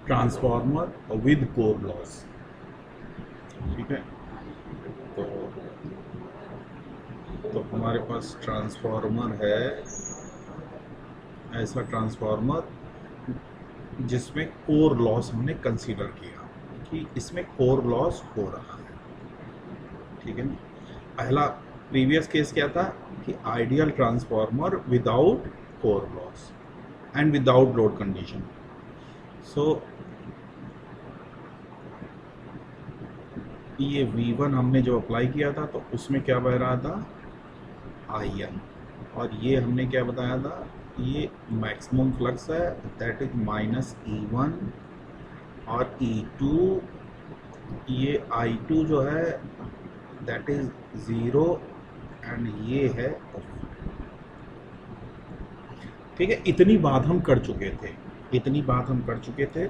Transformer with core loss. ठीक है, तो हमारे पास ट्रांसफार्मर है, ऐसा ट्रांसफार्मर जिसमें कोर लॉस हमने कंसीडर किया कि इसमें कोर लॉस हो रहा है। ठीक है ना। पहला प्रीवियस केस क्या था कि ideal transformer without core loss and without load condition. So ये V1 हमने जो अप्लाई किया था तो उसमें क्या बह रहा था, IM, और ये हमने क्या बताया था, ये मैक्सिमम फ्लक्स है, दैट इज -E1, और E2, ये I2 जो है दैट इज 0, एंड ये है। ठीक है, इतनी बात हम कर चुके थे,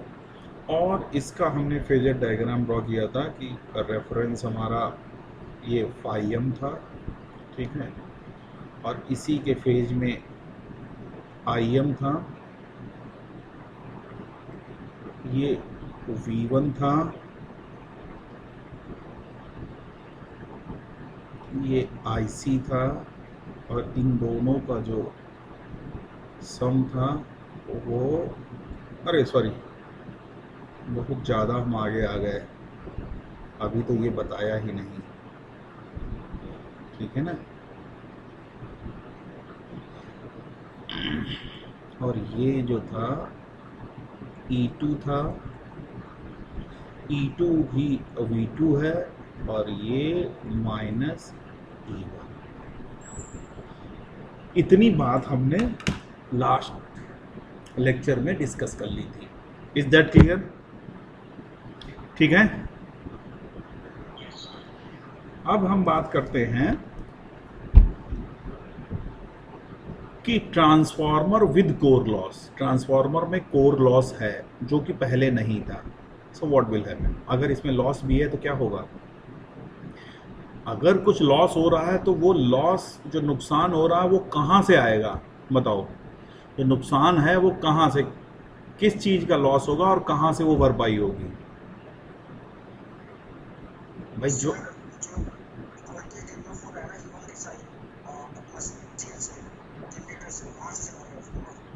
और इसका हमने फेजर डायग्राम ड्रॉ किया था कि रेफरेंस हमारा ये φm था। ठीक है, और इसी के फेज में IM था, ये V1 था, ये IC था, और इन दोनों का जो सम था वो, अरे सॉरी, बहुत ज़्यादा हम आगे आ गए, अभी तो ये बताया ही नहीं। ठीक है ना, और ये जो था E2 था, E2 भी V2 है, और ये -E1। इतनी बात हमने लास्ट लेक्चर में डिस्कस कर ली थी। Is that clear? ठीक है, अब हम बात करते हैं कि transformer with core loss. Transformer में कोर लॉस है जो कि पहले नहीं था। सो व्हाट विल हैपन, अगर इसमें लॉस भी है तो क्या होगा, अगर कुछ लॉस हो रहा है तो वो लॉस, जो नुकसान हो रहा है वो कहाँ से आएगा, बताओ। जो नुकसान है वो कहाँ से, किस चीज़ का लॉस होगा और कहाँ से वो भरपाई होगी भाई? जो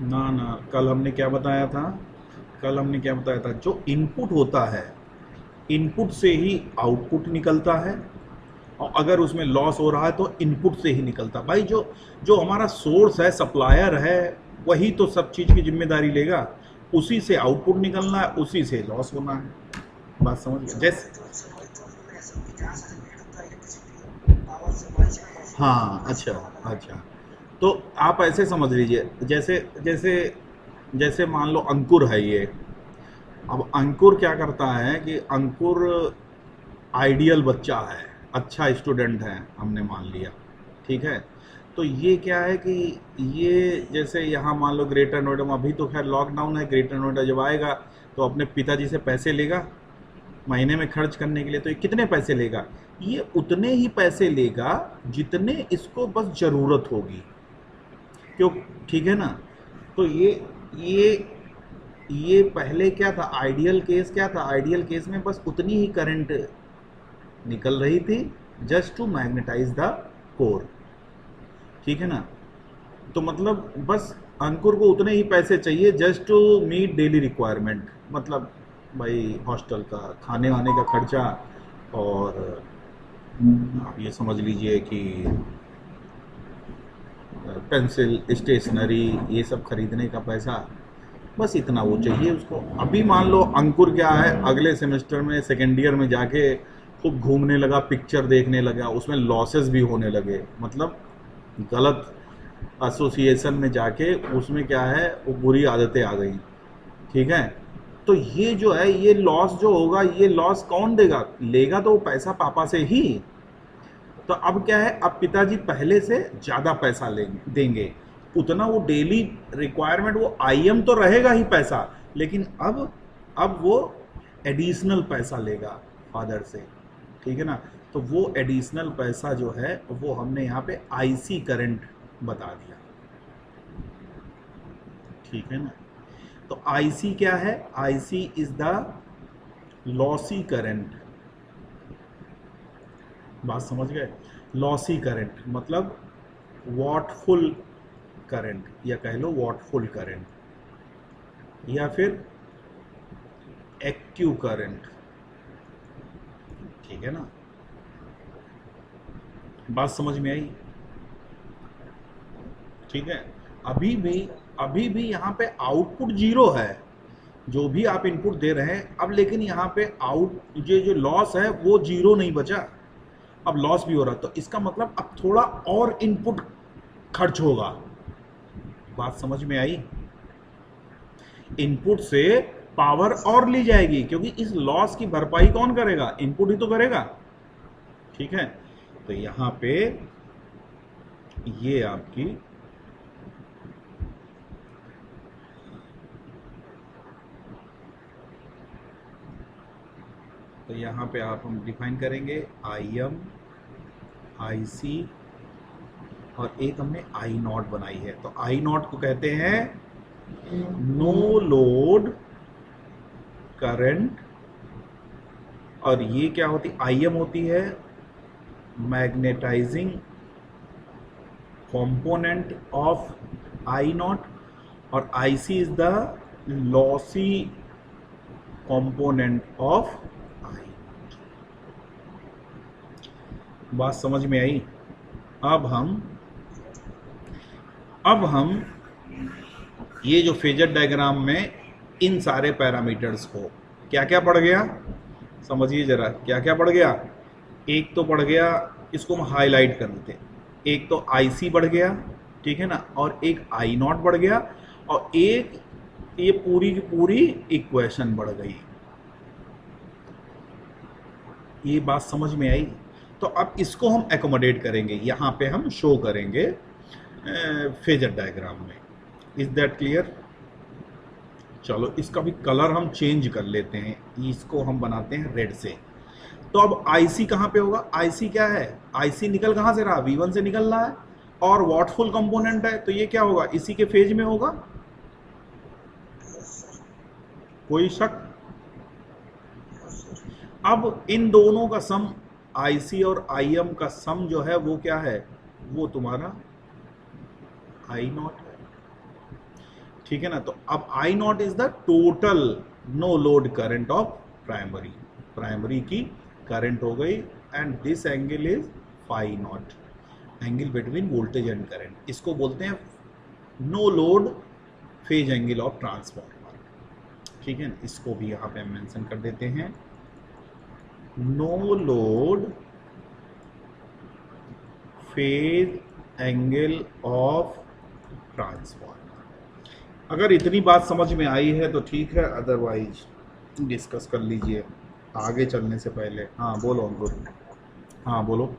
ना, कल हमने क्या बताया था, जो इनपुट होता है, इनपुट से ही आउटपुट निकलता है, और अगर उसमें लॉस हो रहा है तो इनपुट से ही निकलता है। भाई जो हमारा सोर्स है, सप्लायर है, वही तो सब चीज़ की जिम्मेदारी लेगा, उसी से आउटपुट निकलना है, उसी से लॉस होना है। बात समझ गए? जैसे, हाँ, अच्छा, तो आप ऐसे समझ लीजिए, जैसे जैसे जैसे मान लो अंकुर है ये। अब अंकुर क्या करता है कि अंकुर आइडियल बच्चा है, अच्छा स्टूडेंट है, हमने मान लिया। ठीक है, तो ये क्या है कि ये जैसे यहाँ मान लो ग्रेटर नोएडा में, अभी तो खैर लॉकडाउन है, ग्रेटर नोएडा जब आएगा तो अपने पिताजी से पैसे लेगा महीने में खर्च करने के लिए। तो ये कितने पैसे लेगा, ये उतने ही पैसे लेगा जितने इसको बस ज़रूरत होगी, क्यों? ठीक है ना। तो ये ये पहले क्या था, आइडियल केस क्या था, आइडियल केस में बस उतनी ही करंट निकल रही थी just to magnetize the core. ठीक है ना, तो मतलब बस अंकुर को उतने ही पैसे चाहिए just to meet daily requirement, मतलब भाई हॉस्टल का खाने वाने का खर्चा, और आप ये समझ लीजिए कि पेंसिल, स्टेशनरी, ये सब खरीदने का पैसा, बस इतना वो चाहिए उसको। अभी मान लो अंकुर क्या है, अगले सेमेस्टर में सेकेंड ईयर में जाके खूब घूमने लगा, पिक्चर देखने लगा, उसमें लॉसेस भी होने लगे, मतलब गलत एसोसिएशन में जाके उसमें क्या है, वो बुरी आदतें आ गई। ठीक है, तो ये जो है, ये लॉस जो होगा, ये लॉस कौन देगा, लेगा तो वो पैसा पापा से ही। तो अब क्या है, अब पिताजी पहले से ज़्यादा पैसा देंगे, उतना वो डेली रिक्वायरमेंट, वो IM तो रहेगा ही पैसा, लेकिन अब वो एडिशनल पैसा लेगा फादर से। ठीक है ना, तो वो एडिशनल पैसा जो है वो हमने यहाँ पे IC करंट बता दिया। ठीक है ना, तो आईसी क्या है? IC is the lossy current. बात समझ गए? लॉसी करंट मतलब वॉटफुल करंट, या कह लो वॉटफुल करंट, या फिर एक्टिव करंट। ठीक है ना? बात समझ में आई? ठीक है। अभी भी यहाँ पे आउटपुट जीरो है, जो भी आप इनपुट दे रहे हैं अब, लेकिन यहाँ पे आउट जो लॉस है वो जीरो नहीं बचा, अब लॉस भी हो रहा, तो इसका मतलब अब थोड़ा और इनपुट खर्च होगा। बात समझ में आई? इनपुट से पावर और ली जाएगी, क्योंकि इस लॉस की भरपाई कौन करेगा? इनपुट ही तो करेगा। ठीक है, तो यहां पे ये आपकी तो यहां पे आप हम डिफाइन करेंगे IM, IC, और एक हमने I नॉट बनाई है। तो I नॉट को कहते हैं नो लोड करंट, और ये क्या होती? IM होती है magnetizing component of I nought, और IC is the lossy component of I। बात समझ में आई? अब हम ये जो फेजर डायग्राम में इन सारे पैरामीटर्स को क्या क्या पड़ गया समझिए जरा, क्या क्या पड़ गया। एक तो पड़ गया, इसको हम हाईलाइट कर देते, एक तो IC बढ़ गया, ठीक है ना, और एक I नॉट बढ़ गया, और एक ये पूरी की पूरी इक्वेशन बढ़ गई। ये बात समझ में आई? तो अब इसको हम एकोमोडेट करेंगे, यहां पे हम शो करेंगे फेजर डायग्राम में। Is that clear? चलो इसका भी कलर हम चेंज कर लेते हैं, इसको हम बनाते हैं रेड से। तो अब IC कहां पे होगा? IC क्या है? IC निकल कहां से रहा? V1 से निकल रहा है, और वॉटफुल कंपोनेंट है, तो ये क्या होगा? इसी के फेज में होगा। कोई शक? अब इन दोनों का सम, IC और IM का सम जो है वो क्या है? वो तुम्हारा I नॉट है। ठीक है ना? तो अब I nought is the total no load current of primary की करंट हो गई, and this angle is phi nought, angle between voltage and current. इसको बोलते हैं no load phase angle of transformer. ठीक है, इसको भी यहां पे हम मेंशन कर देते हैं, no load phase angle of transformer. अगर इतनी बात समझ में आई है तो ठीक है, अदरवाइज डिस्कस कर लीजिए आगे चलने से पहले। हाँ बोलो अंकुर। हाँ बोलो।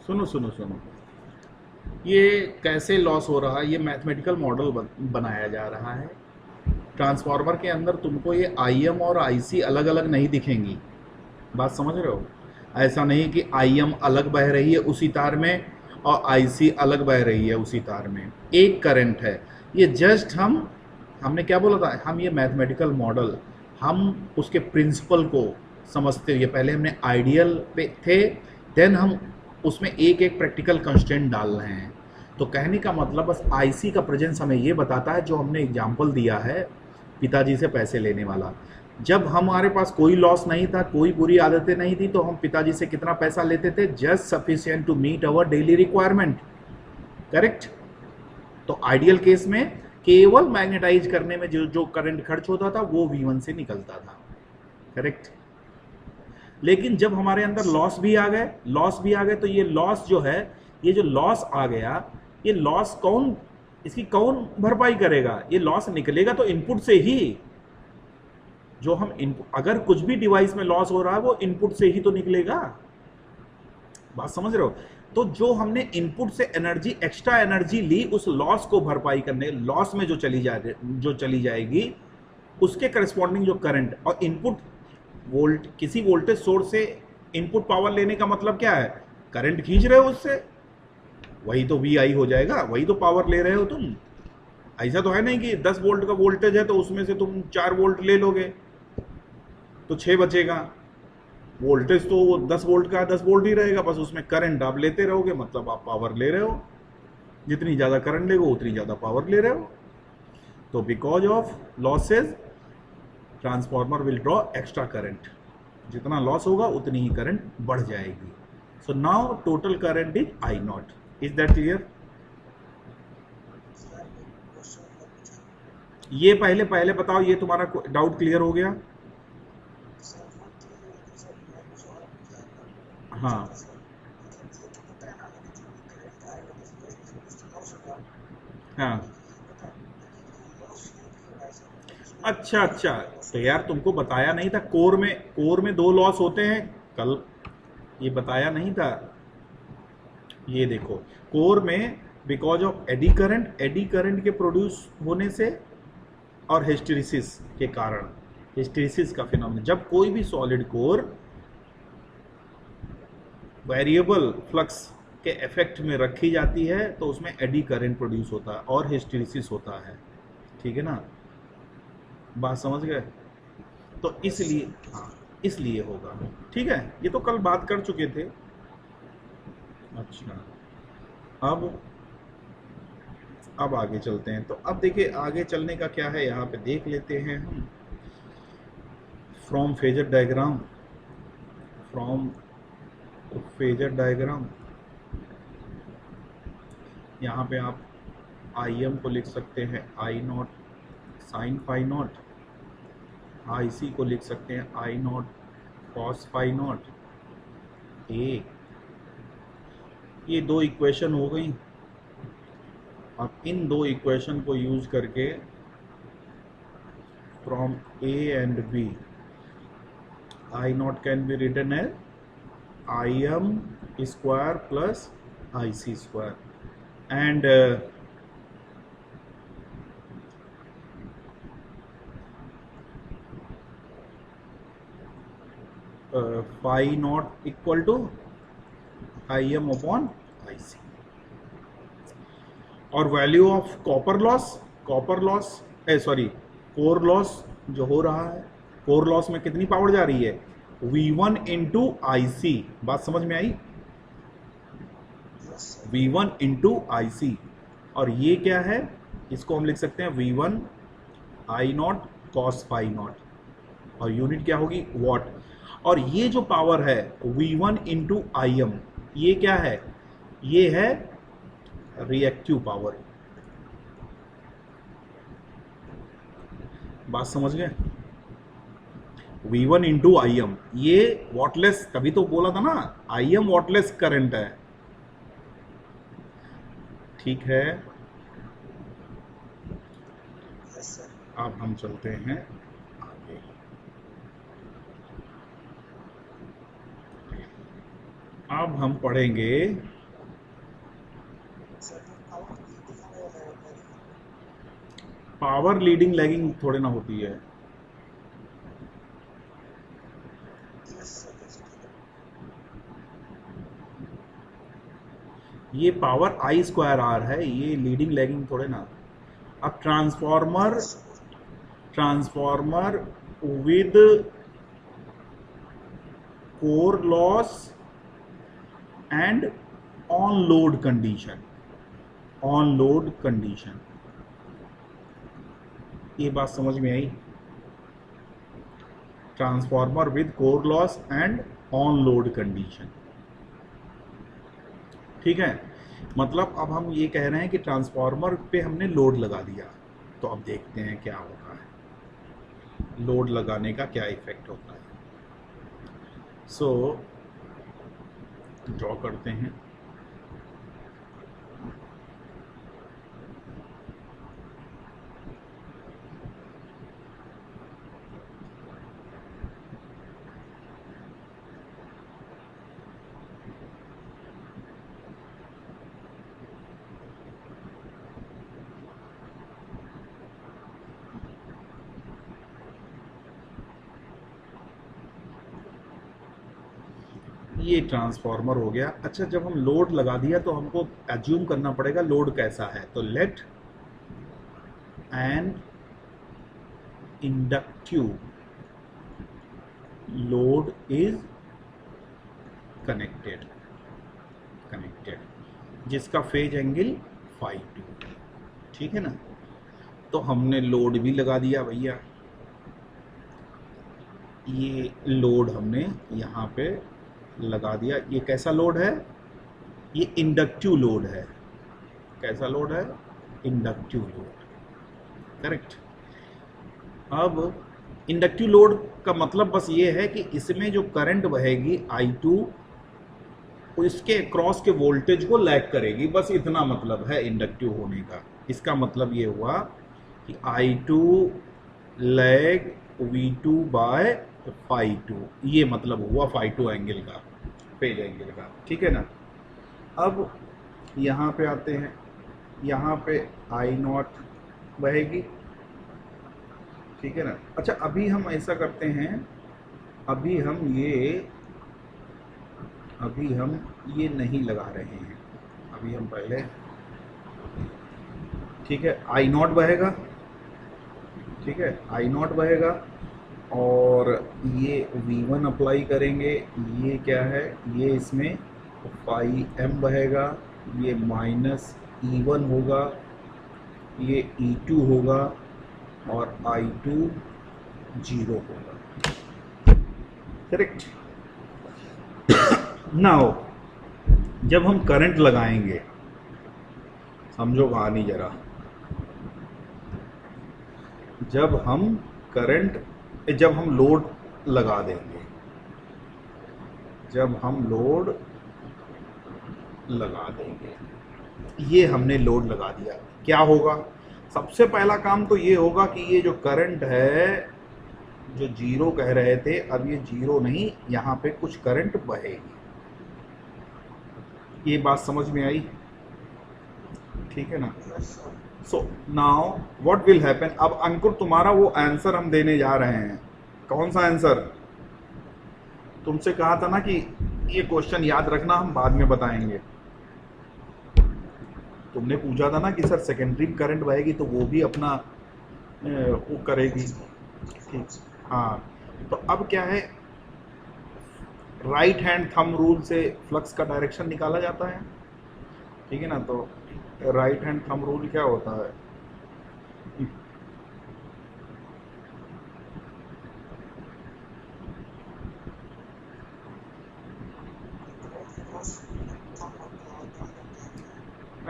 सुनो सुनो सुनो, ये कैसे लॉस हो रहा है, ये मैथमेटिकल मॉडल बनाया जा रहा है। ट्रांसफार्मर के अंदर तुमको ये IM और IC अलग अलग नहीं दिखेंगी। बात समझ रहे हो? ऐसा नहीं कि IM अलग बह रही है उसी तार में और IC अलग बह रही है उसी तार में, एक करंट है। ये जस्ट हमने क्या बोला था, हम ये मैथमेटिकल मॉडल, हम उसके प्रिंसिपल को समझते हुए, पहले हमने आइडियल पे थे, देन हम उसमें एक एक प्रैक्टिकल कंस्ट्रेंट डाल रहे हैं। तो कहने का मतलब बस IC का प्रेजेंस हमें ये बताता है, जो हमने एग्जाम्पल दिया है पिताजी से पैसे लेने वाला। जब हमारे पास कोई लॉस नहीं था, कोई बुरी आदतें नहीं थी, तो हम पिताजी से कितना पैसा लेते थे? Just sufficient to meet our daily requirement. Correct? तो आइडियल केस में केवल मैग्नेटाइज करने में जो करंट खर्च होता था वो V1 से निकलता था। करेक्ट? लेकिन जब हमारे अंदर लॉस भी आ गए, तो ये लॉस जो है, ये जो लॉस आ गया, ये लॉस इसकी कौन भरपाई करेगा? ये लॉस निकलेगा तो इनपुट से ही। जो हम अगर कुछ भी डिवाइस में लॉस हो रहा है वो इनपुट से ही तो निकलेगा। बात समझ रहे हो? तो जो हमने इनपुट से एनर्जी, एक्स्ट्रा एनर्जी ली, उस लॉस को भरपाई करने, लॉस में जो चली जाएगी उसके करस्पॉन्डिंग जो करंट और इनपुट किसी वोल्टेज सोर्स से इनपुट पावर लेने का मतलब क्या है, करंट खींच रहे हो उससे, वही तो वी आई हो जाएगा, वही तो पावर ले रहे हो तुम। ऐसा तो है नहीं कि 10 वोल्ट का वोल्टेज है तो उसमें से तुम 4 वोल्ट ले लोगे तो 6 बचेगा। वोल्टेज तो वो 10 वोल्ट का 10 वोल्ट ही रहेगा, बस उसमें करंट आप लेते रहोगे, मतलब आप पावर ले रहे हो। जितनी ज़्यादा करंट लेगो उतनी ज़्यादा पावर ले रहे हो। तो because of losses transformer will draw extra current, जितना लॉस होगा उतनी ही करंट बढ़ जाएगी। So now total current is I not. Is that clear? ये पहले पहले बताओ, ये तुम्हारा डाउट क्लियर हो गया? हाँ, हाँ, अच्छा अच्छा। तो यार तुमको बताया नहीं था, कोर में दो लॉस होते हैं कल, ये बताया नहीं था? ये देखो, कोर में बिकॉज ऑफ एडी करंट के प्रोड्यूस होने से और हिस्टेरिसिस के कारण, हिस्टेरिसिस का फिनोमेना, जब कोई भी सॉलिड कोर वेरिएबल फ्लक्स के इफेक्ट में रखी जाती है तो उसमें एडी करंट प्रोड्यूस होता है और हिस्टेरिसिस होता है। ठीक है ना, बात समझ गए? तो इसलिए, हाँ, इसलिए होगा। ठीक है, ये तो कल बात कर चुके थे। अच्छा, अब अब आगे चलते हैं। तो अब देखिए आगे चलने का क्या है, यहाँ पे देख लेते हैं हम। From phasor diagram, from phasor diagram, यहाँ पे आप आई एम को लिख सकते हैं I naught sine phi naught, I C को लिख सकते हैं I not cos phi naught A. ये दो इक्वेशन हो गई। अब इन दो इक्वेशन को यूज करके from A and B I naught can be written as I M square plus I C square and phi naught equal to I M upon I C. और value of copper loss sorry core loss जो हो रहा है, core loss में कितनी power जा रही है, V1 इंटू आई सी। बात समझ में आई? V1 इंटू आई सी, और ये क्या है, इसको हम लिख सकते हैं V1 I not cos phi nought, और यूनिट क्या होगी, वॉट। और ये जो पावर है V1 इंटू आई एम, ये क्या है, ये है रिएक्टिव पावर। बात समझ गए? V1 इंटू आई एम, ये वॉटलेस, तभी तो बोला था ना आई एम वॉटलेस करंट है। ठीक है, अब हम चलते हैं आगे। अब हम पढ़ेंगे पावर लीडिंग लैगिंग थोड़े ना होती है। ये पावर आई स्क्वायर आर है, ये लीडिंग लैगिंग थोड़े ना। अब transformer with core loss and on load condition, on load condition, ये बात समझ में आई? Transformer with core loss and on load condition. ठीक है, मतलब अब हम ये कह रहे हैं कि ट्रांसफॉर्मर पे हमने लोड लगा दिया, तो अब देखते हैं क्या होता है, लोड लगाने का क्या इफेक्ट होता है। सो ड्रॉ करते हैं। ये ट्रांसफार्मर हो गया। अच्छा, जब हम लोड लगा दिया तो हमको एज्यूम करना पड़ेगा लोड कैसा है, तो let an inductive load is connected जिसका फेज एंगल फाई 2, ठीक है ना। तो हमने लोड भी लगा दिया भैया, ये लोड हमने यहाँ पे लगा दिया। ये कैसा लोड है, ये इंडक्टिव लोड है। कैसा लोड है, इंडक्टिव लोड, करेक्ट। अब इंडक्टिव लोड का मतलब बस ये है कि इसमें जो करंट बहेगी I2 इसके क्रॉस के वोल्टेज को लैग करेगी, बस इतना मतलब है इंडक्टिव होने का। इसका मतलब ये हुआ कि I2 lag V2 bye phi 2, ये मतलब हुआ फाई 2 एंगल का, फेज एंगल का, ठीक है ना। अब यहाँ पे आते हैं, यहाँ पे I0 बहेगी, ठीक है ना। अच्छा, अभी हम ऐसा करते हैं, अभी हम ये नहीं लगा रहे हैं, अभी हम पहले, ठीक है, I0 बहेगा, ठीक है, I0 बहेगा और ये V1 अप्लाई करेंगे। ये क्या है, ये इसमें फाई M बहेगा, ये माइनस E1 होगा, ये E2 होगा और I2 0 होगा, करेक्ट। नाउ जब हम करंट लगाएंगे, समझो कहानी जरा, जब हम लोड लगा देंगे, ये हमने लोड लगा दिया, क्या होगा। सबसे पहला काम तो ये होगा कि ये जो करंट है, जो जीरो कह रहे थे, अब ये जीरो नहीं, यहाँ पे कुछ करंट बहेगी। ये बात समझ में आई, ठीक है ना। So now what will happen. अब अंकुर, तुम्हारा वो आंसर हम देने जा रहे हैं। कौन सा आंसर, तुमसे कहा था ना कि ये क्वेश्चन याद रखना, हम बाद में बताएंगे। तुमने पूछा था ना कि सर सेकेंडरी करंट बहेगी तो वो भी अपना वो करेगी, ठीक। हाँ, तो अब क्या है, राइट हैंड थंब रूल से फ्लक्स का डायरेक्शन निकाला जाता है, ठीक है ना। तो राइट हैंड थंब रूल क्या होता है,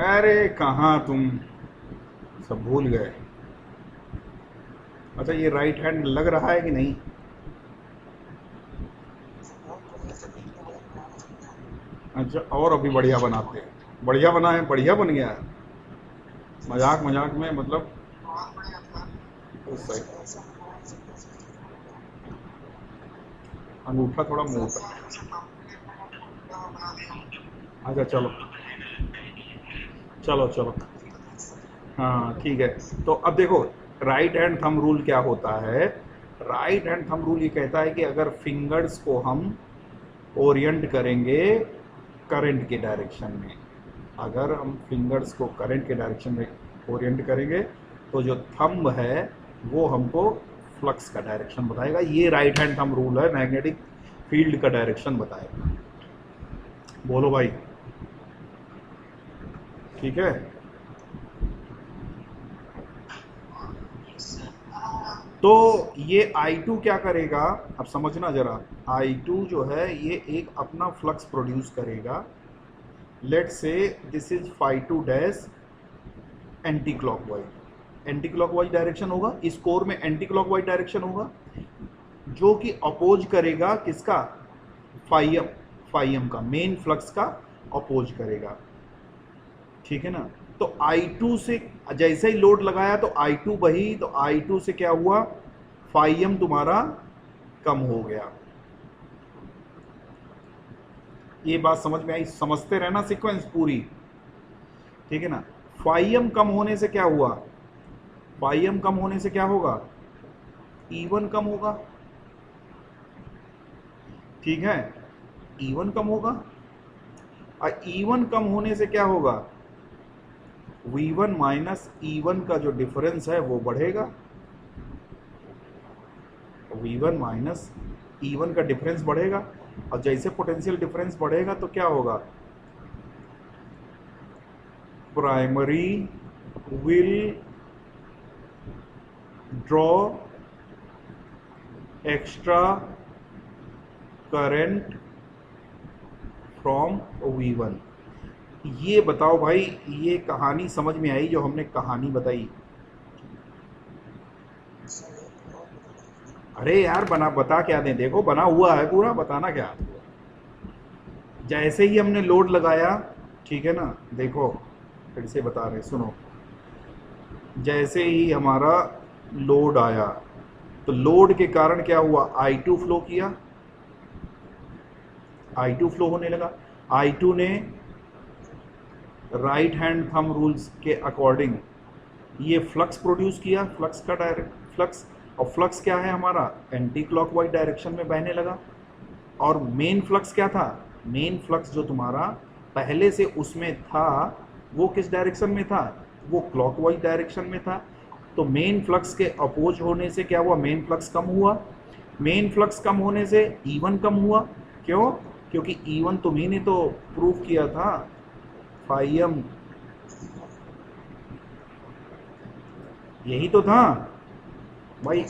अरे कहाँ तुम सब भूल गए। अच्छा, ये राइट हैंड लग रहा है कि नहीं, अच्छा, और अभी बढ़िया बनाते हैं, बढ़िया बना है, बढ़िया बन गया है, मजाक मजाक में मतलब सही। अंगूठा थोड़ा मोटा, अच्छा चलो चलो चलो, हाँ ठीक है। तो अब देखो, राइट हैंड थंब रूल क्या होता है। राइट हैंड थंब रूल ये कहता है कि अगर फिंगर्स को हम ओरिएंट करेंगे करंट के डायरेक्शन में, अगर हम फिंगर्स को करंट के डायरेक्शन में ओरिएंट करेंगे तो जो थंब है वो हमको फ्लक्स का डायरेक्शन बताएगा। ये राइट हैंड थंब रूल है, मैग्नेटिक फील्ड का डायरेक्शन बताएगा। बोलो भाई, ठीक है। तो ये I2 क्या करेगा, अब समझना जरा। I2 जो है ये एक अपना फ्लक्स प्रोड्यूस करेगा। Let say this is phi 2 dash anticlockwise direction होगा, इस कोर में एंटी क्लॉकवाइज डायरेक्शन होगा, जो कि अपोज करेगा किसका, फाई एम का, मेन फ्लक्स का अपोज करेगा, ठीक है ना। तो I2 से जैसे ही लोड लगाया तो I2 बही, तो I2 से क्या हुआ, फाई एम तुम्हारा कम हो गया। ये बात समझ में आई, समझते रहना सीक्वेंस पूरी, ठीक है ना। फाई एम कम होने से क्या हुआ, फाई एम कम होने से क्या होगा, E1 कम होगा, ठीक है। E1 कम होगा, और E1 कम होने से क्या होगा, V1 माइनस E1 का जो डिफरेंस है वो बढ़ेगा। V1 माइनस E1 का डिफरेंस बढ़ेगा, और जैसे पोटेंशियल डिफरेंस बढ़ेगा तो क्या होगा, primary will draw extra current from V1। ये बताओ भाई, ये कहानी समझ में आई जो हमने कहानी बताई? अरे यार बता क्या दें, देखो बना हुआ है पूरा, बताना क्या। जैसे ही हमने लोड लगाया, ठीक है ना, देखो फिर से बता रहे, सुनो। जैसे ही हमारा लोड आया तो लोड के कारण क्या हुआ, I2 फ्लो किया, I2 फ्लो होने लगा। I2 ने राइट हैंड थंब रूल्स के अकॉर्डिंग ये फ्लक्स प्रोड्यूस किया, फ्लक्स का डायरेक्ट फ्लक्स, और फ्लक्स क्या है हमारा, एंटी क्लॉकवाइज डायरेक्शन में बहने लगा। और मेन फ्लक्स क्या था, मेन फ्लक्स जो तुम्हारा पहले से उसमें था वो किस डायरेक्शन में था, वो क्लॉकवाइज डायरेक्शन में था। तो मेन फ्लक्स के अपोज होने से क्या हुआ, मेन फ्लक्स कम हुआ। मेन फ्लक्स कम होने से E1 कम हुआ। क्यों, क्योंकि E1 तुम्ही ने तो प्रूव किया था, फाइम, यही तो था भाई,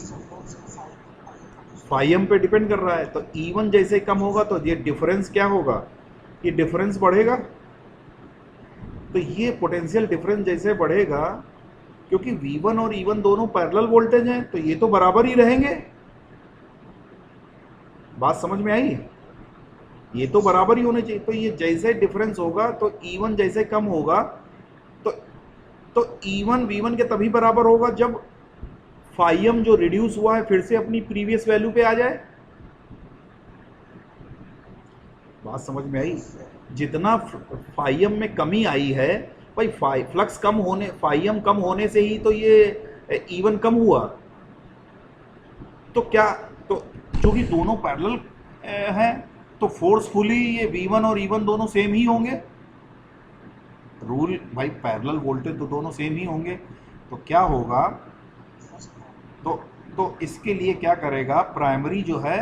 फाइम पे डिपेंड कर रहा है। तो E1 जैसे कम होगा तो ये डिफरेंस क्या होगा, ये डिफरेंस बढ़ेगा। तो ये पोटेंशियल डिफरेंस जैसे बढ़ेगा, क्योंकि V1 और E1 दोनों पैरेलल वोल्टेज हैं तो ये तो बराबर ही रहेंगे। बात समझ में आई, ये तो बराबर ही होने चाहिए। तो ये जैसे डिफरेंस होगा तो E1 जैसे कम होगा तो E1 V1 के तभी बराबर होगा जब फाइम जो रिड्यूस हुआ है फिर से अपनी प्रीवियस वैल्यू पे आ जाए। बात समझ में आई, जितना फाइम में कमी आई है भाई, फ्लक्स कम होने, फाइम कम होने से ही तो ये E1 कम हुआ। तो क्या, तो क्योंकि दोनों पैरेलल हैं तो फोर्सफुली ये V1 और E1 दोनों सेम ही होंगे। रूल भाई, पैरेलल वोल्टेज तो दोनों सेम ही होंगे। तो क्या होगा, तो इसके लिए क्या करेगा, प्राइमरी जो है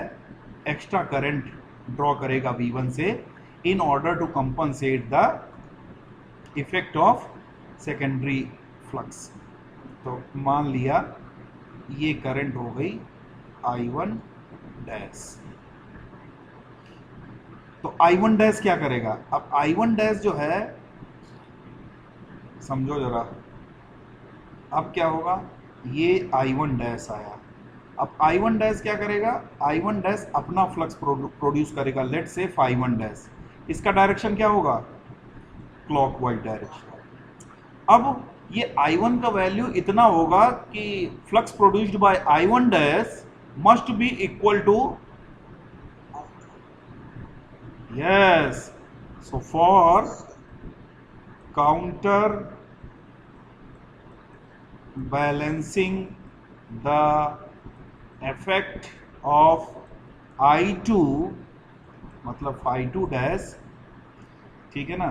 एक्स्ट्रा करंट ड्रॉ करेगा V1 से in order to compensate the effect of secondary flux. तो मान लिया ये करंट हो गई I1 डैश। तो I1 डैश क्या करेगा, अब I1 डैश जो है, समझो जरा, अब क्या होगा, ये I1 डैश आया। अब I1 डैश क्या करेगा, I1 डैश अपना फ्लक्स प्रोड्यूस करेगा, लेट से φ1 डैश, इसका डायरेक्शन क्या होगा, क्लॉकवाइज डायरेक्शन। अब ये I1 का वैल्यू इतना होगा कि flux produced by I1 dash must be equal to, yes, so for counter balancing the effect of I2, मतलब φ2 डैश, ठीक है ना,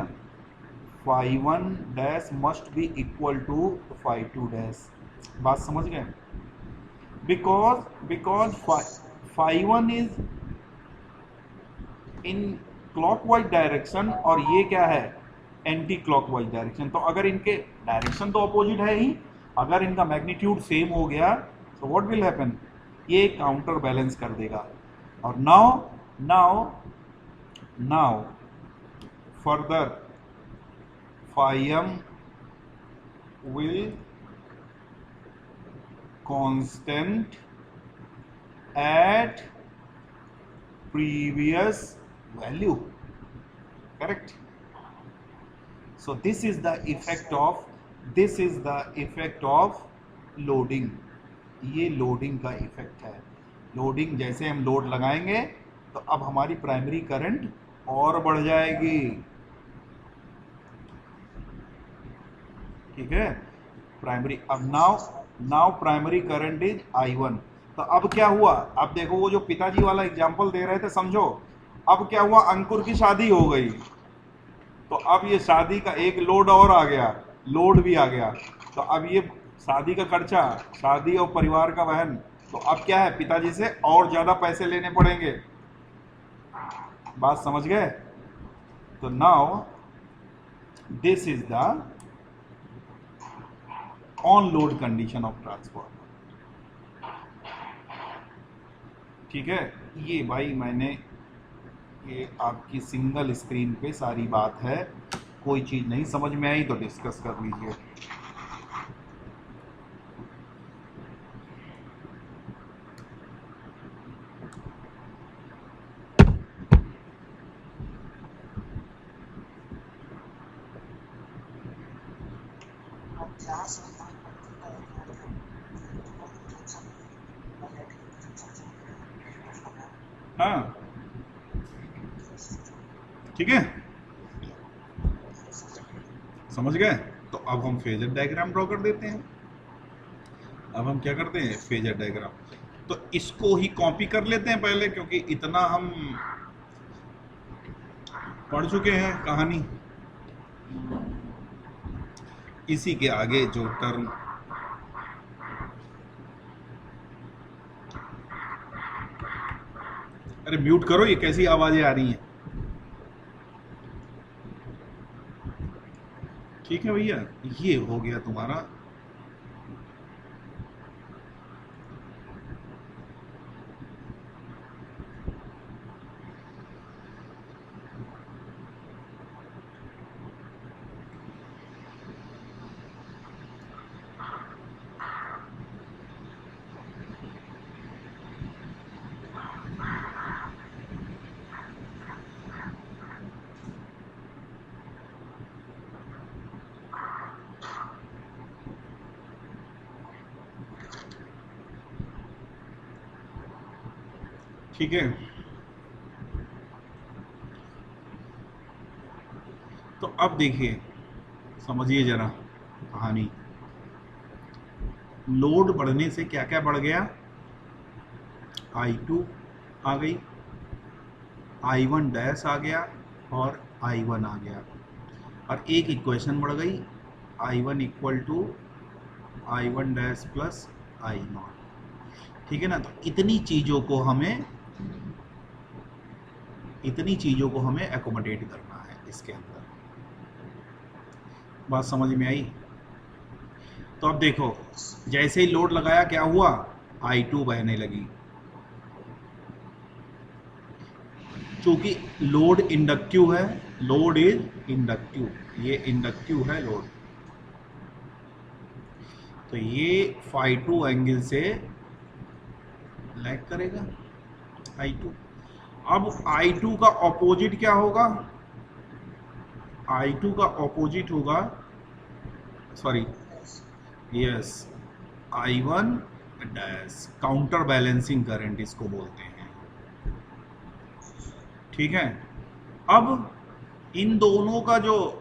φ1 dash must be equal to φ2 dash. बात समझ गए, because φ1 is in clockwise direction और ये क्या है, एंटी क्लॉकवाइज डायरेक्शन। तो अगर इनके डायरेक्शन तो अपोजिट है ही, अगर इनका मैग्नीट्यूड सेम हो गया तो व्हाट विल हैपन, ये काउंटर बैलेंस कर देगा। और now further phi M will constant at previous value, correct. So this is the effect of loading. ये लोडिंग का इफेक्ट है। लोडिंग, जैसे हम लोड लगाएंगे तो अब हमारी प्राइमरी करंट और बढ़ जाएगी, ठीक है, प्राइमरी। अब now primary current is I1। तो अब क्या हुआ, अब देखो वो जो पिताजी वाला एग्जांपल दे रहे थे, समझो, अब क्या हुआ, अंकुर की शादी हो गई, तो अब ये शादी का एक लोड और आ गया, लोड भी आ गया, तो अब ये शादी का खर्चा, शादी और परिवार का वहन, तो अब क्या है, पिताजी से और ज्यादा पैसे लेने पड़ेंगे। बात समझ गए? तो now this is the on load condition of transformer. ठीक है, ये भाई मैंने, ये आपकी सिंगल स्क्रीन पे सारी बात है, कोई चीज नहीं समझ में आई तो डिस्कस कर लीजिए। हाँ, ठीक है, समझ गए? तो अब हम फेजर डायग्राम ड्रॉ कर देते हैं। अब हम क्या करते हैं, फेजर डायग्राम, तो इसको ही कॉपी कर लेते हैं पहले, क्योंकि इतना हम पढ़ चुके हैं कहानी। इसी के आगे जो टर्म, अरे म्यूट करो, ये कैसी आवाजें आ रही हैं। ठीक है भैया, ये हो गया तुम्हारा। ठीक है, तो अब देखिए, समझिए जरा कहानी। लोड बढ़ने से क्या क्या बढ़ गया, I2 आ गई, I1 डैश आ गया और I1 आ गया, और एक इक्वेशन बढ़ गई, I1 equal to I1 dash plus I0। ठीक है ना, तो इतनी चीजों को हमें एकोमोडेट करना है इसके अंदर। बात समझ में आई? तो अब देखो, जैसे ही लोड लगाया क्या हुआ, I2 बहने लगी, क्योंकि लोड इंडक्टिव है, लोड इज इंडक्टिव, ये इंडक्टिव है लोड, तो ये φ2 एंगल से लैग करेगा I2। अब I2 का ऑपोजिट क्या होगा, I2 का ऑपोजिट होगा, sorry, yes, I1 dash, counter balancing current इसको बोलते हैं। ठीक है, अब इन दोनों का जो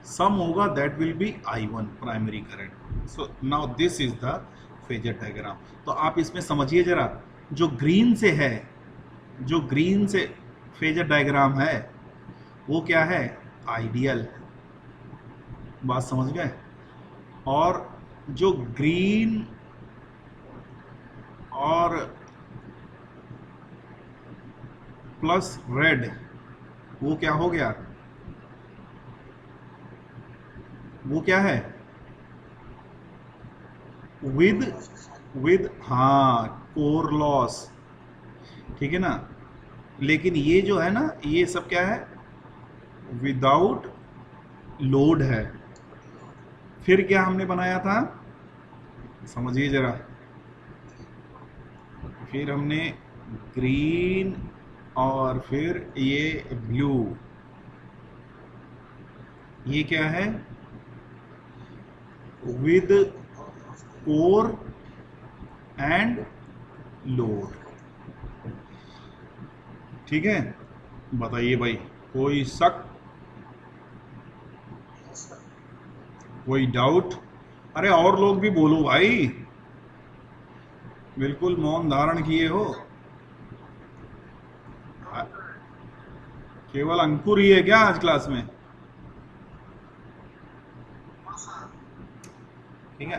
सम होगा that will be I1 primary current. So now this is the phasor diagram. तो आप इसमें समझिए जरा, जो ग्रीन से है, जो ग्रीन से फेजर डायग्राम है वो क्या है, आइडियल। बात समझ गए? और जो ग्रीन और प्लस रेड, वो क्या हो गया, वो क्या है, विद हाँ, कोर लॉस। ठीक है ना, लेकिन ये जो है ना, ये सब क्या है, विदाउट लोड है। फिर क्या हमने बनाया था, समझिए जरा, फिर हमने ग्रीन और फिर ये ब्लू, ये क्या है, विद कोर एंड लोड। ठीक है, बताइए भाई, कोई शक, कोई डाउट? अरे और लोग भी बोलो भाई। बिल्कुल मौन धारण किए हो। केवल अंकुर ही है क्या आज क्लास में? ठीक है।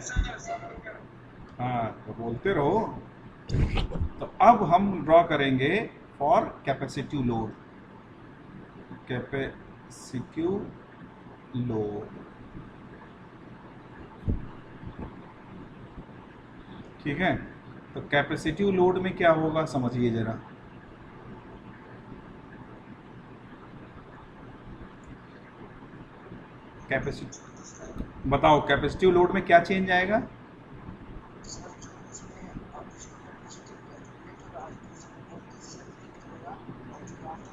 हाँ तो बोलते रहो। तो अब हम ड्रॉ करेंगे for capacitive load. Capacitive load, ठीक है। तो कैपेसिटिव लोड में क्या होगा समझिए जरा। कैपेसिटी बताओ, कैपेसिटिव लोड में क्या चेंज आएगा?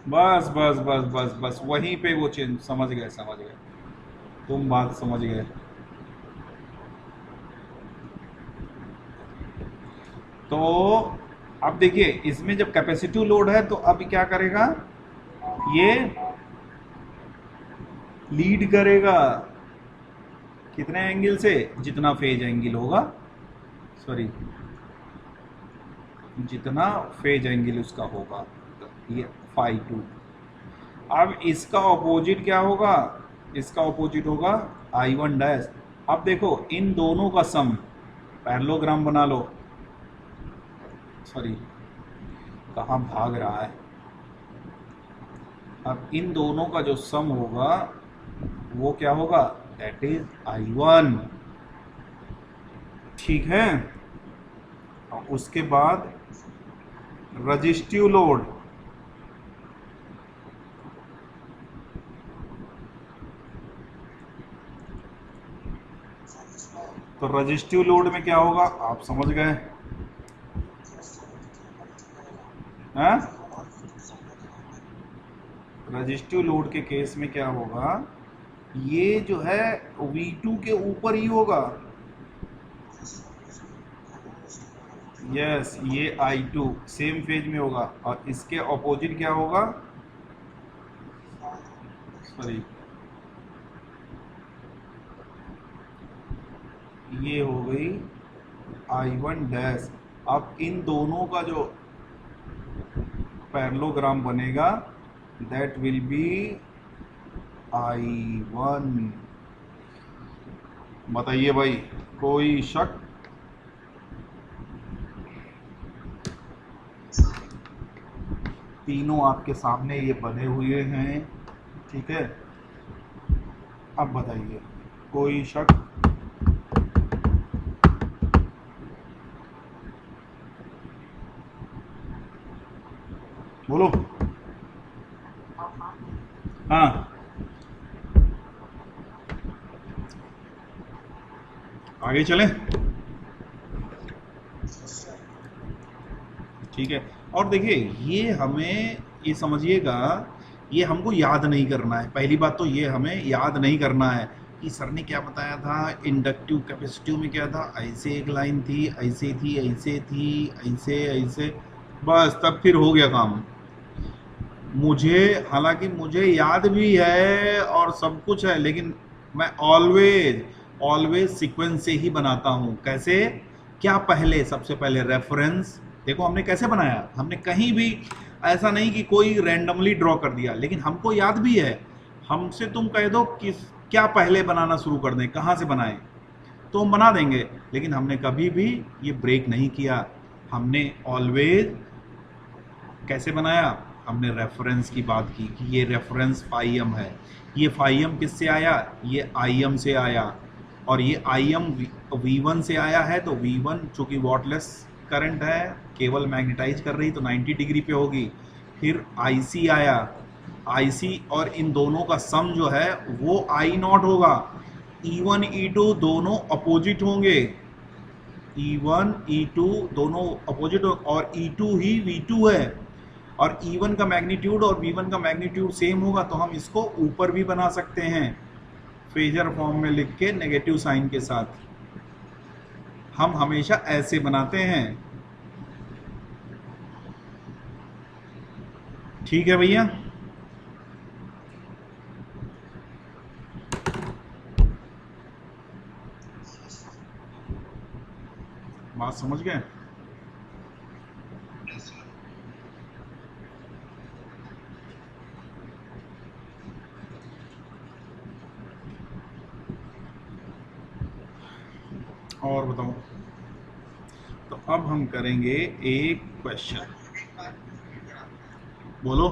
बस बस बस बस बस वहीं पे वो चेंज, समझ गए समझ गए, तुम बात समझ गए। तो अब देखिए, इसमें जब कैपेसिटिव लोड है तो अब क्या करेगा, ये लीड करेगा कितने एंगल से, जितना फेज एंगल होगा, सॉरी, जितना फेज एंगल उसका होगा, ये फाई टू। अब इसका ऑपोजिट क्या होगा, इसका ऑपोजिट होगा आई वन डैश। अब देखो इन दोनों का सम, पैरेललोग्राम बना लो, सॉरी कहाँ भाग रहा है। अब इन दोनों का जो सम होगा वो क्या होगा, दैट इज आई वन, ठीक है। और उसके बाद रजिस्टिव लोड, तो रजिस्टिव लोड में क्या होगा आप समझ गए हैं। रजिस्टिव लोड के केस में क्या होगा, ये जो है V2 के ऊपर ही होगा, यस, ये I2 सेम फेज में होगा, और इसके ऑपोजिट क्या होगा, सॉरी ये हो गई I1 डैश। अब इन दोनों का जो पैरेललोग्राम बनेगा दैट विल बी I1। बताइए भाई, कोई शक? तीनों आपके सामने ये बने हुए हैं, ठीक है। अब बताइए, कोई शक? बोलो। हाँ, आगे चलें, ठीक है। और देखिए ये हमें, ये समझिएगा, ये हमको याद नहीं करना है। पहली बात तो ये हमें याद नहीं करना है कि सर ने क्या बताया था, इंडक्टिव कैपेसिटिव में क्या था, ऐसे एक लाइन थी, ऐसे थी, ऐसे थी, ऐसे ऐसे, बस तब फिर हो गया काम। मुझे, हालांकि मुझे याद भी है और सब कुछ है, लेकिन मैं ऑलवेज ऑलवेज सीक्वेंस से ही बनाता हूँ। कैसे, क्या पहले, सबसे पहले रेफरेंस, देखो हमने कैसे बनाया, हमने कहीं भी ऐसा नहीं कि कोई रैंडमली ड्रॉ कर दिया, लेकिन हमको याद भी है। हमसे तुम कह दो कि क्या पहले बनाना शुरू कर दें, कहाँ से बनाएं, तो हम बना देंगे। लेकिन हमने कभी भी ये ब्रेक नहीं किया, हमने ऑलवेज कैसे बनाया, हमने रेफरेंस की बात की कि ये रेफरेंस फाई एम है। ये फाई एम किससे आया, ये आई एम से आया, और ये आई एम वी वन से आया है। तो वी वन चूँकि वॉटलेस करंट है, केवल मैग्नेटाइज कर रही, तो 90 डिग्री पे होगी। फिर आई सी आया, आई सी, और इन दोनों का सम जो है वो आई नॉट होगा। ई वन ई टू दोनों अपोजिट होंगे, ई वन ई टू दोनों अपोजिट, और ई टू ही वी टू है, और E1 का मैग्नीट्यूड और V1 का मैग्नीट्यूड सेम होगा, तो हम इसको ऊपर भी बना सकते हैं फेजर फॉर्म में लिख के नेगेटिव साइन के साथ। हम हमेशा ऐसे बनाते हैं, ठीक है भैया। बात समझ गए? और बताओ। तो अब हम करेंगे एक क्वेश्चन, बोलो।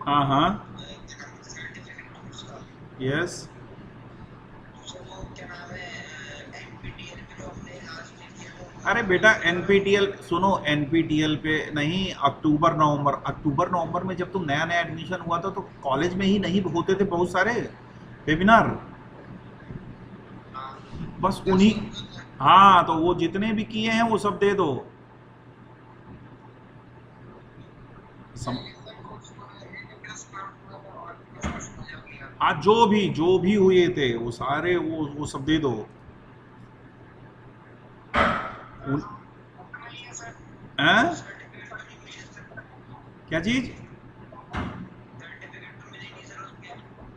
हाँ हाँ, यस। अरे बेटा एनपीटीएल सुनो, एनपीटीएल पे नहीं, अक्टूबर नवंबर, अक्टूबर नवंबर में जब तुम नया नया एडमिशन हुआ था तो कॉलेज में ही नहीं होते थे बहुत सारे वेबिनार, बस उन्हीं। हाँ तो वो जितने भी किए हैं वो सब दे दो। सम... आज जो भी हुए थे वो सारे वो सब दे दो। उन... हैं? क्या चीज?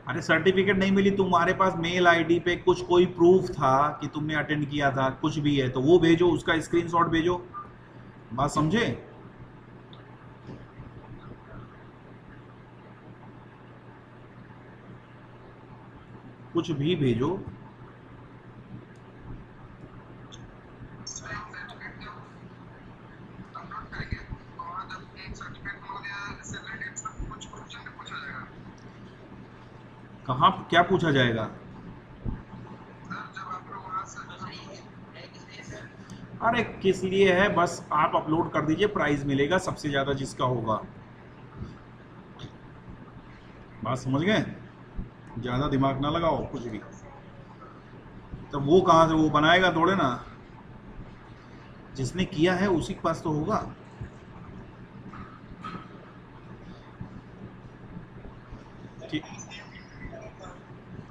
अरे सर्टिफिकेट नहीं मिली, तुम्हारे पास मेल आईडी पे कुछ कोई प्रूफ था कि तुमने अटेंड किया था, कुछ भी है तो वो भेजो, उसका स्क्रीनशॉट भेजो। बात समझे? कुछ भी भेजो। कहाँ क्या पूछा जाएगा? अरे किस लिए है, बस आप अपलोड कर दीजिए, प्राइस मिलेगा सबसे ज्यादा जिसका होगा। बात समझ गए? ज्यादा दिमाग ना लगाओ कुछ भी। तो वो कहाँ से वो बनाएगा थोड़े ना, जिसने किया है उसी के पास तो होगा। ठीक।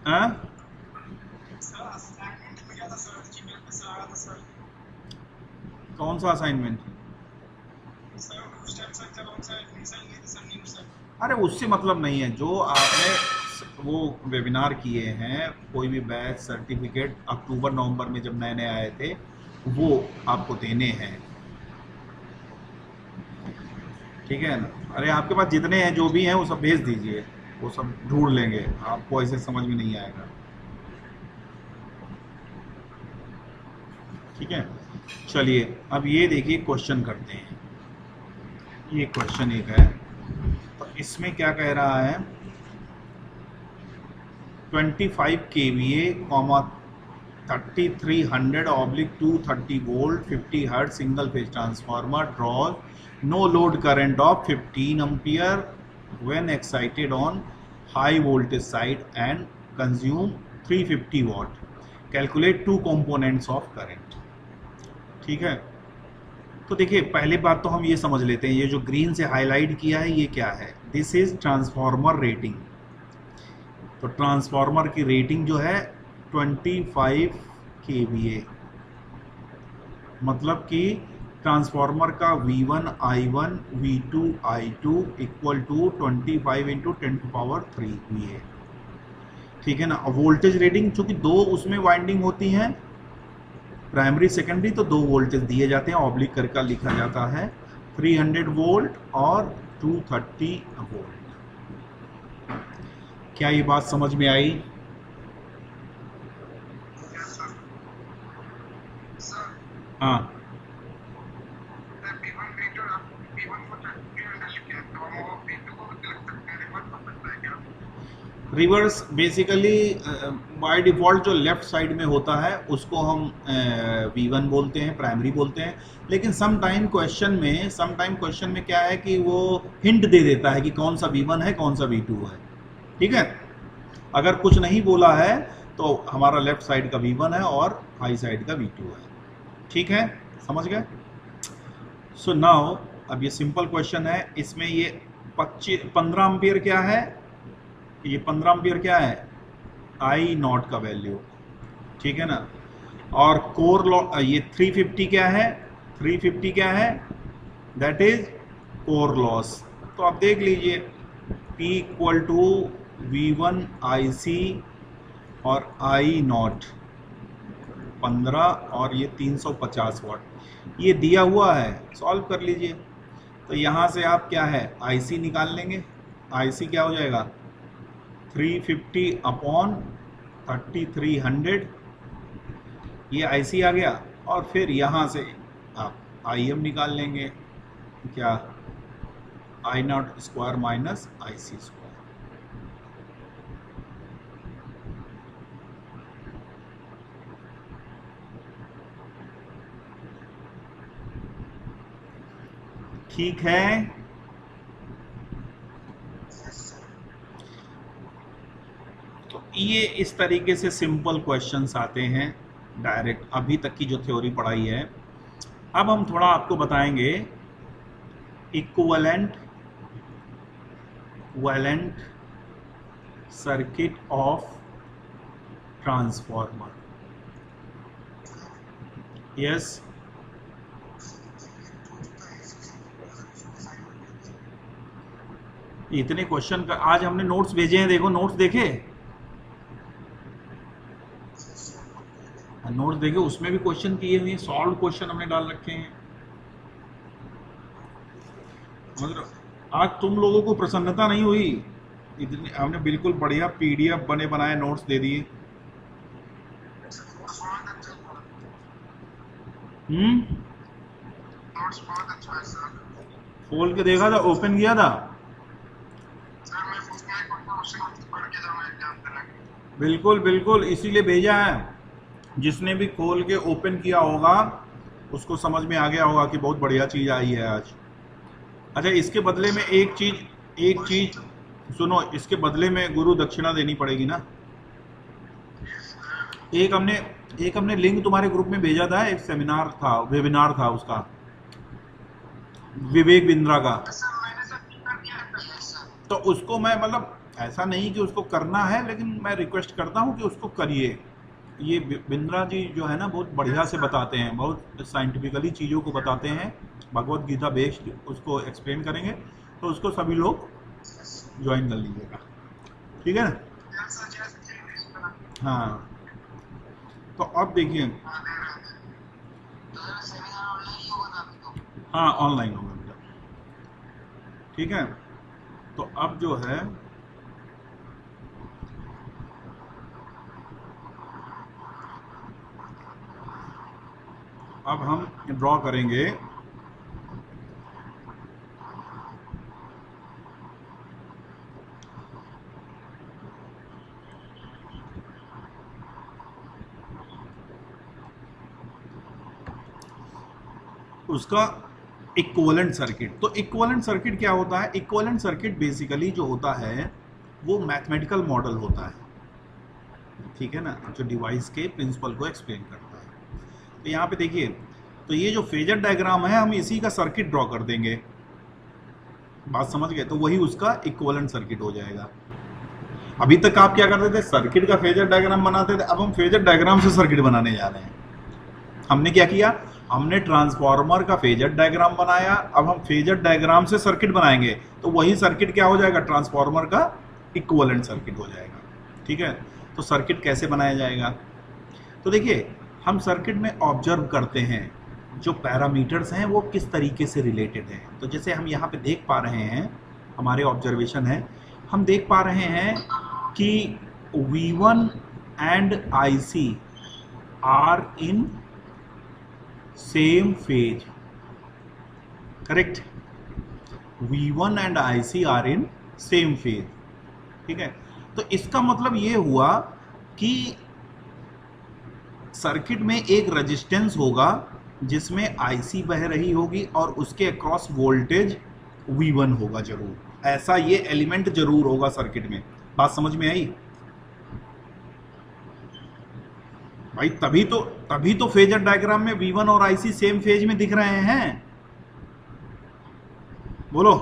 हाँ? कौन सा असाइनमेंट? अरे उससे मतलब नहीं है, जो आपने वो वेबिनार किए हैं, कोई भी बैच सर्टिफिकेट अक्टूबर नवंबर में जब नए नए आए थे वो आपको देने हैं, ठीक है ना? अरे आपके पास जितने हैं जो भी हैं वो सब भेज दीजिए, वो सब ढूंढ लेंगे, आपको ऐसे समझ में नहीं आएगा। ठीक है, चलिए अब ये देखिए क्वेश्चन करते हैं। ये क्वेश्चन एक है, तो इसमें क्या कह रहा है, 25 kVA, 3300 oblique 230 volt 50 hertz single phase transformer draws no load current of 15 ampere when excited on high voltage side and consume 350 watt, calculate two components of current. ठीक है, तो देखिए पहले बात तो हम ये समझ लेते हैं, ये जो ग्रीन से हाईलाइट किया है ये क्या है, दिस इज ट्रांसफार्मर रेटिंग। तो ट्रांसफार्मर की रेटिंग जो है 25 kVA, मतलब कि ट्रांसफार्मर का V1 I1 V2 I2 equal to 25 into 10⁻³ VA। ठीक है ना? और वोल्टेज रेटिंग, चूंकि दो उसमें वाइंडिंग होती हैं, प्राइमरी सेकेंडरी, तो दो वोल्टेज दिए जाते हैं, ऑब्लिक करके लिखा जाता है 300 वोल्ट और 230 वोल्ट। क्या ये बात समझ में आई? हाँ, रिवर्स बेसिकली बाय डिफ़ॉल्ट जो लेफ्ट साइड में होता है उसको हम V1 बोलते हैं, प्राइमरी बोलते हैं। लेकिन सम टाइम क्वेश्चन में क्या है कि वो हिंट दे देता है कि कौन सा V1 है कौन सा V2 है। ठीक है, अगर कुछ नहीं बोला है तो हमारा लेफ्ट साइड का V1 है और हाई साइड का V2 है। ठीक है, समझ गए? सो नाउ अब ये सिंपल क्वेश्चन है, इसमें ये 15 एम्पियर क्या है, ये 15 एम्पियर क्या है, आई नॉट का वैल्यू। ठीक है ना? और कोर लॉ ये 350 क्या है, 350 क्या है, दैट इज कोर लॉस। तो आप देख लीजिए P equal to V1 IC और आई नॉट 15 और ये 350 वाट, ये दिया हुआ है, सॉल्व कर लीजिए। तो यहाँ से आप क्या है IC निकाल लेंगे, IC क्या हो जाएगा 350 अपॉन 3300, ये IC आ गया, और फिर यहाँ से आप IM निकाल लेंगे, क्या, I0 square minus IC square. ठीक है, तो ये इस तरीके से सिंपल क्वेश्चंस आते हैं डायरेक्ट, अभी तक की जो थ्योरी पढ़ाई है। अब हम थोड़ा आपको बताएंगे equivalent circuit of transformer. Yes, इतने क्वेश्चन का आज हमने नोट्स भेजे हैं, देखो नोट्स देखे, नोट्स देखे, उसमें भी क्वेश्चन किए हुए हैं, सॉल्व क्वेश्चन हमने डाल रखे हैं। मतलब आज तुम लोगों को प्रसन्नता नहीं हुई, इतनी हमने बिल्कुल बढ़िया PDF बने बनाए नोट्स दे दिए। खोल के देखा था, ओपन किया था, बिल्कुल बिल्कुल, इसीलिए भेजा है। जिसने भी खोल के ओपन किया होगा उसको समझ में आ गया होगा कि बहुत बढ़िया चीज आई है आज। अच्छा, इसके बदले में एक चीज सुनो, इसके बदले में गुरु दक्षिणा देनी पड़ेगी ना। एक हमने लिंक तुम्हारे ग्रुप में भेजा था, एक सेमिनार था, वेबिनार था उसका, विवेक बिंद्रा का। तो उसको मैं, मतलब ऐसा नहीं कि उसको करना है, लेकिन मैं रिक्वेस्ट करता हूँ कि उसको करिए। ये बिंद्रा जी जो है ना, बहुत बढ़िया से बताते हैं, बहुत साइंटिफिकली चीज़ों को बताते हैं, भगवत गीता बेस्ड उसको एक्सप्लेन करेंगे, तो उसको सभी लोग ज्वाइन कर लीजिएगा, ठीक है ना। हाँ, तो अब देखिए, हाँ ऑनलाइन होगा बेटा, ठीक है। तो अब जो है, अब हम ड्रॉ करेंगे उसका इक्विवेलेंट सर्किट। तो इक्विवेलेंट सर्किट क्या होता है? इक्विवेलेंट सर्किट बेसिकली जो होता है वो मैथमेटिकल मॉडल होता है, ठीक है ना, जो डिवाइस के प्रिंसिपल को एक्सप्लेन करता है। तो यहाँ पे देखिए, तो ये जो फेजर डायग्राम है, हम इसी का सर्किट ड्रॉ कर देंगे, बात समझ गए? तो वही उसका इक्विवेलेंट सर्किट हो जाएगा। अभी तक आप क्या करते थे, सर्किट का फेजर डायग्राम बनाते थे, अब हम फेजर डायग्राम से सर्किट बनाने जा रहे हैं। हमने क्या किया, हमने ट्रांसफार्मर का फेजर डायग्राम बनाया, अब हम फेजर डायग्राम से सर्किट बनाएंगे, तो वही सर्किट क्या हो जाएगा, ट्रांसफार्मर का इक्विवेलेंट सर्किट हो जाएगा, ठीक है। तो सर्किट कैसे बनाया जाएगा? तो देखिए, हम सर्किट में ऑब्जर्व करते हैं जो पैरामीटर्स हैं वो किस तरीके से रिलेटेड हैं। तो जैसे हम यहाँ पे देख पा रहे हैं, हमारे ऑब्जर्वेशन है, हम देख पा रहे हैं कि V1 and IC are in same phase, correct. V1 and IC are in same phase, ठीक है। तो इसका मतलब ये हुआ कि सर्किट में एक रेजिस्टेंस होगा जिसमें IC बह रही होगी और उसके अक्रॉस वोल्टेज V1 होगा जरूर, ऐसा ये एलिमेंट जरूर होगा सर्किट में। बात समझ में आई भाई? तभी तो फेजर डायग्राम में V1 और IC सेम फेज में दिख रहे हैं, बोलो।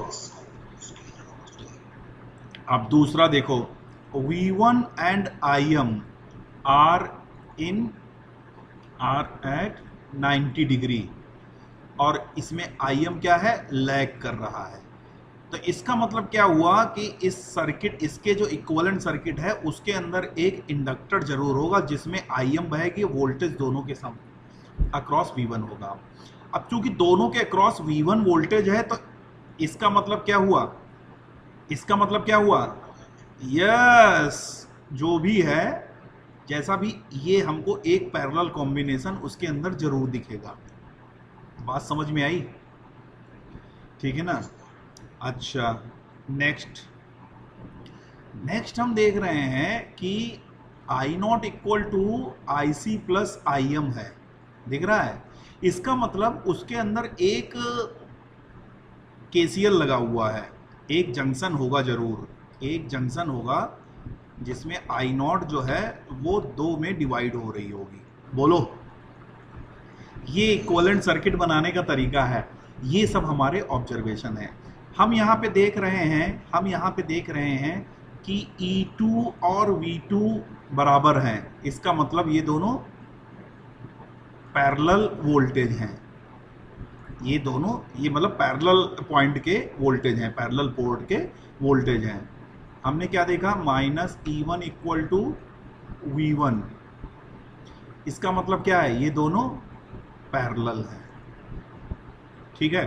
अब दूसरा देखो, V1 and IM are at 90 degree, और इसमें IM क्या है, लैग कर रहा है। तो इसका मतलब क्या हुआ कि इस सर्किट, इसके जो इक्विवेलेंट सर्किट है उसके अंदर एक इंडक्टर जरूर होगा जिसमें IM बहेगी, वोल्टेज दोनों के साथ अक्रॉस V1 होगा। अब चूंकि दोनों के अक्रॉस V1 वोल्टेज है, तो इसका मतलब क्या हुआ, इसका मतलब क्या हुआ, यस, जो भी है जैसा भी ये हमको एक पैरेलल कॉम्बिनेशन उसके अंदर जरूर दिखेगा। बात समझ में आई? ठीक है ना। अच्छा, नेक्स्ट नेक्स्ट हम देख रहे हैं कि I naught equal to I C plus I M है, दिख रहा है। इसका मतलब उसके अंदर एक केसीएल लगा हुआ है, एक जंक्शन होगा जरूर, एक जंक्शन होगा जिसमें आई नॉट जो है वो 2 में डिवाइड हो रही होगी। बोलो, ये इक्विवेलेंट सर्किट बनाने का तरीका है। ये सब हमारे ऑब्जर्वेशन है। हम यहाँ पे देख रहे हैं कि E2 और V2 बराबर हैं। इसका मतलब ये दोनों पैरेलल वोल्टेज हैं। ये दोनों, ये मतलब पैरेलल पॉइंट के वोल्टेज हैं, पैरेलल पोर्ट के वोल्टेज हैं। हमने क्या देखा, -E1 इक्वल टू V1। इसका मतलब क्या है, ये दोनों पैरेलल हैं। ठीक है,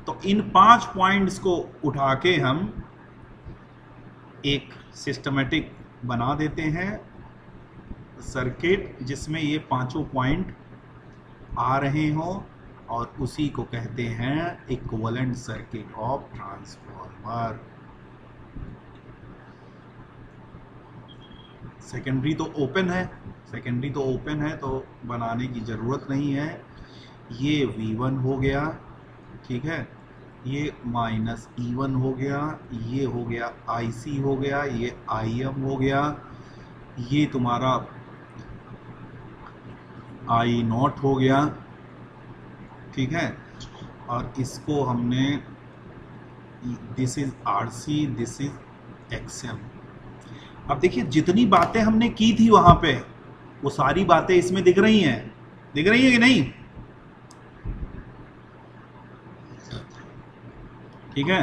तो इन 5 पॉइंट्स को उठा के हम एक सिस्टमेटिक बना देते हैं सर्किट, जिसमें ये 5 पॉइंट आ रहे हों, और उसी को कहते हैं equivalent circuit of transformer. Secondary तो ओपन है, तो बनाने की ज़रूरत नहीं है। ये V1 हो गया, ठीक है, ये -E1 हो गया, ये हो गया IC हो गया, ये IM हो गया, ये तुम्हारा I0 हो गया, ठीक है। और इसको हमने, this is RC, this is XM। अब देखिए, जितनी बातें हमने की थी वहां पे, वो सारी बातें इसमें दिख रही हैं कि नहीं? ठीक है,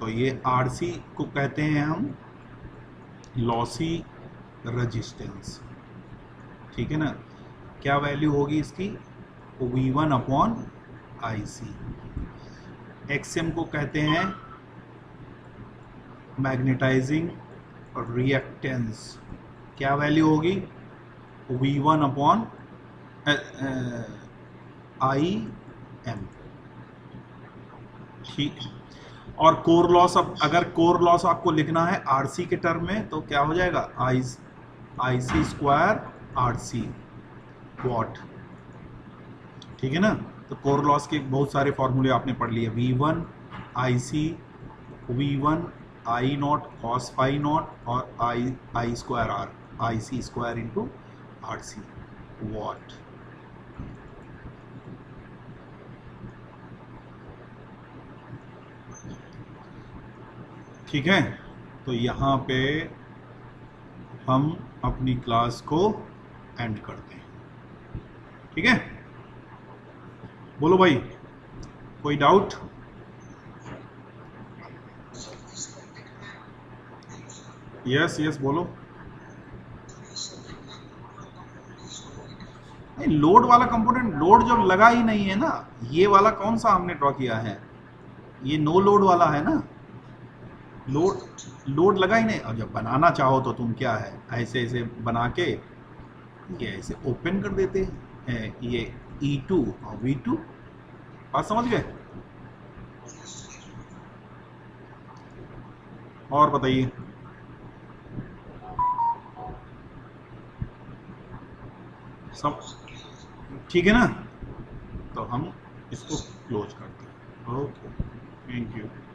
तो ये RC को कहते हैं हम लॉसी रेजिस्टेंस। ठीक है ना। क्या वैल्यू होगी इसकी, V1 अपॉन IC। XM को कहते हैं मैग्नेटाइजिंग रिएक्टेंस। क्या वैल्यू होगी, V1 अपॉन IM। ठीक। और कोर लॉस, अब अगर कोर लॉस आपको लिखना है RC के टर्म में, तो क्या हो जाएगा, IC स्क्वायर RC वॉट। ठीक है ना। तो कोर लॉस के बहुत सारे फॉर्मूले आपने पढ़ लिए, V1 IC, V1 I0 cos phi not, और I square R, IC square into RC what. ठीक है, तो यहाँ पे हम अपनी क्लास को एंड करते हैं। ठीक है, बोलो भाई, कोई डाउट? यस बोलो। नहीं, लोड वाला कंपोनेंट, लोड जब लगा ही नहीं है ना, ये वाला कौन सा हमने ड्रॉ किया है, ये नो लोड वाला है ना। लोड लगा ही नहीं। और जब बनाना चाहो तो तुम क्या है, ऐसे ऐसे बना के ये ऐसे ओपन कर देते हैं, ये E2 और V2। बात समझ गए? और बताइए। सब ठीक है ना, तो हम इसको क्लोज करते हैं। Okay, thank you.